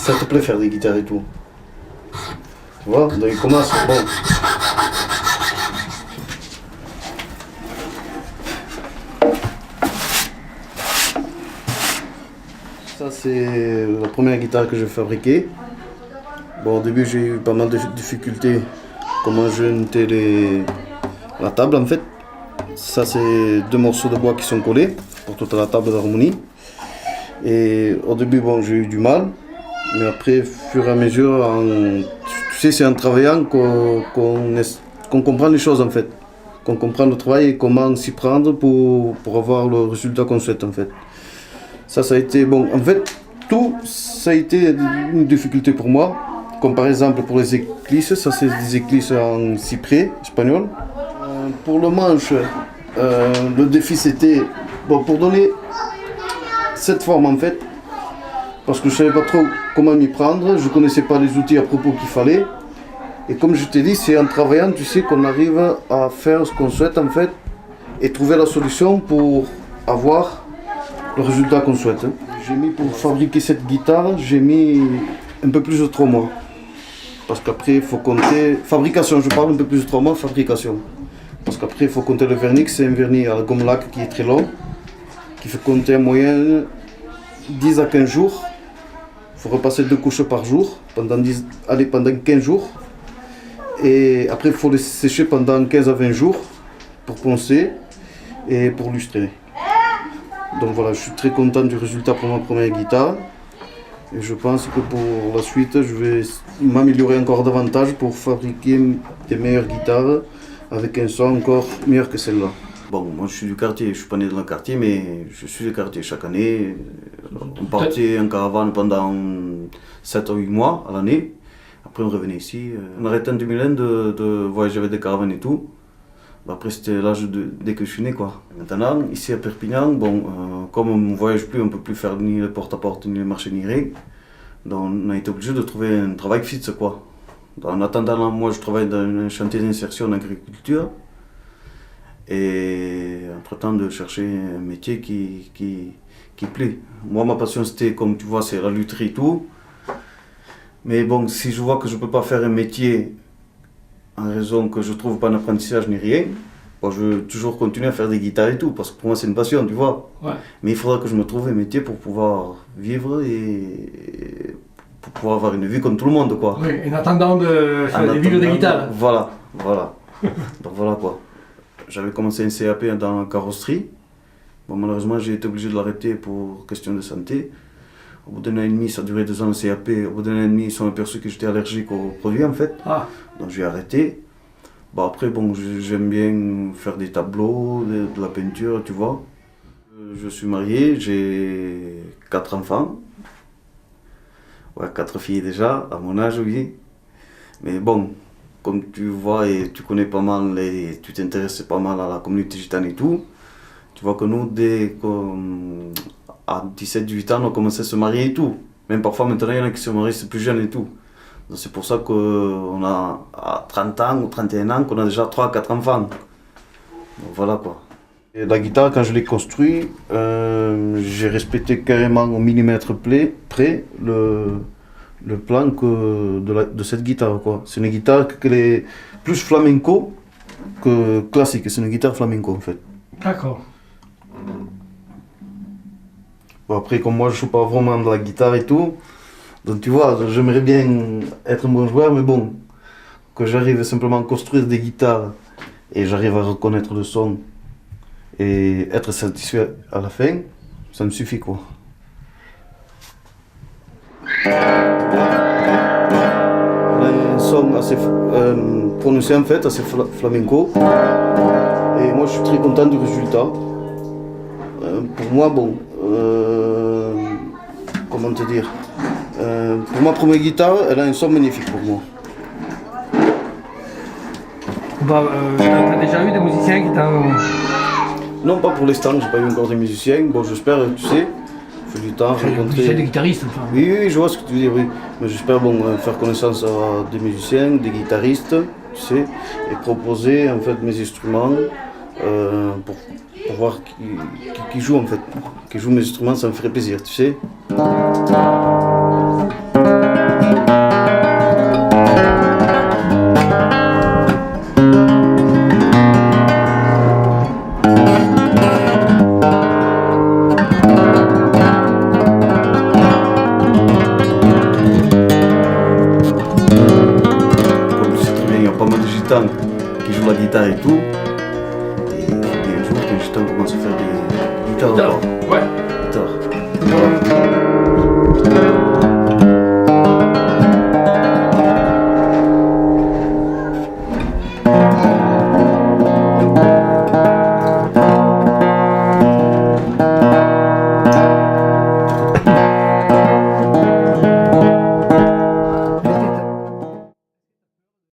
ça te plaît faire des guitares et tout. Tu vois, donc il commence, bon. Ça c'est la première guitare que j'ai fabriquée. Bon, au début j'ai eu pas mal de difficultés comment jeter la table en fait. Ça c'est 2 morceaux de bois qui sont collés pour toute la table d'harmonie. Et au début bon j'ai eu du mal, mais après au fur et à mesure, tu sais c'est en travaillant qu'on comprend les choses en fait. Qu'on comprend le travail et comment s'y prendre pour avoir le résultat qu'on souhaite en fait. Ça a été bon, en fait tout ça a été une difficulté pour moi. Comme par exemple pour les éclisses, ça c'est des éclisses en cyprès espagnol. Pour le manche, le défi c'était bon, pour donner cette forme en fait, parce que je ne savais pas trop comment m'y prendre, je ne connaissais pas les outils à propos qu'il fallait. Et comme je t'ai dit, c'est en travaillant, tu sais, qu'on arrive à faire ce qu'on souhaite en fait, et trouver la solution pour avoir le résultat qu'on souhaite. J'ai mis pour fabriquer cette guitare, j'ai mis un peu plus de 3 mois. Parce qu'après il faut compter, fabrication, je parle un peu plus de 3 mois, fabrication. Parce qu'après il faut compter le vernis, c'est un vernis à la gomme laque qui est très long, qui fait compter en moyenne 10 à 15 jours. Il faut repasser 2 couches par jour, pendant 15 jours. Et après il faut les sécher pendant 15 à 20 jours pour poncer et pour lustrer. Donc voilà, je suis très content du résultat pour ma première guitare. Et je pense que pour la suite, je vais m'améliorer encore davantage pour fabriquer des meilleures guitares avec un son encore meilleur que celle-là. Bon, moi je suis du quartier, je suis pas né dans le quartier, mais je suis du quartier chaque année. On partait en caravane pendant 7 à 8 mois à l'année. Après on revenait ici. On arrêtait en 2001 de voyager avec des caravanes et tout. Après c'était l'âge dès que je suis né quoi. Maintenant, ici à Perpignan, bon, comme on ne voyage plus, on ne peut plus faire ni le porte-à-porte, ni le marché, ni rien. Donc on a été obligé de trouver un travail fixe quoi. Donc, en attendant, moi je travaille dans un chantier d'insertion en agriculture. Et entre-temps de chercher un métier qui plaît. Moi ma passion c'était, comme tu vois, c'est la lutherie et tout. Mais bon, si je vois que je ne peux pas faire un métier en raison que je ne trouve pas d'apprentissage ni rien, bon, je veux toujours continuer à faire des guitares et tout, parce que pour moi c'est une passion, tu vois. Ouais. Mais il faudra que je me trouve un métier pour pouvoir vivre et pour pouvoir avoir une vie comme tout le monde, quoi. Oui, en attendant de vivre des guitares. Voilà. Donc voilà quoi. J'avais commencé un CAP dans la carrosserie. Bon, malheureusement j'ai été obligé de l'arrêter pour question de santé. Au bout d'un an et demi, ça a duré 2 ans le CAP. Au bout d'un an et demi, ils sont aperçus que j'étais allergique aux produits en fait. Ah. Donc j'ai arrêté. Bon, après, bon, j'aime bien faire des tableaux, de la peinture, tu vois. Je suis marié, j'ai 4 enfants. Ouais, 4 filles déjà, à mon âge, oui. Mais bon, comme tu vois et tu connais pas mal, et tu t'intéresses pas mal à la communauté gitane et tout, tu vois que nous, à 17-18 ans, on a commencé à se marier et tout. Même parfois, maintenant, il y en a qui se marient, c'est plus jeune et tout. Donc c'est pour ça qu'on a, à 30 ans ou 31 ans, qu'on a déjà 3-4 enfants. Donc voilà quoi. Et la guitare, quand je l'ai construite, j'ai respecté carrément au millimètre près le plan de cette guitare, quoi. C'est une guitare qui est plus flamenco que classique, c'est une guitare flamenco en fait. D'accord. Bon, après, comme moi je joue pas vraiment de la guitare et tout, donc tu vois, j'aimerais bien être un bon joueur, mais bon, que j'arrive simplement à construire des guitares et j'arrive à reconnaître le son et être satisfait à la fin, ça me suffit quoi. Un son assez prononcé en fait, assez flamenco, et moi je suis très content du résultat. Pour moi, bon, comment te dire, pour ma première guitare, elle a un son magnifique pour moi. T'as déjà eu des musiciens qui t'ont... Non, pas pour l'instant, j'ai pas eu encore des musiciens. Bon, j'espère, tu sais, il faut du temps rencontrer... C'est des guitaristes, enfin. Oui, je vois ce que tu veux dire, oui. Mais j'espère bon, faire connaissance à des musiciens, des guitaristes, tu sais, et proposer en fait mes instruments pour voir qui joue en fait. Qui joue mes instruments, ça me ferait plaisir, tu sais. gitans qui jouent la guitare et tout. Et un jour, quand j'étais, on commence à faire des guitares.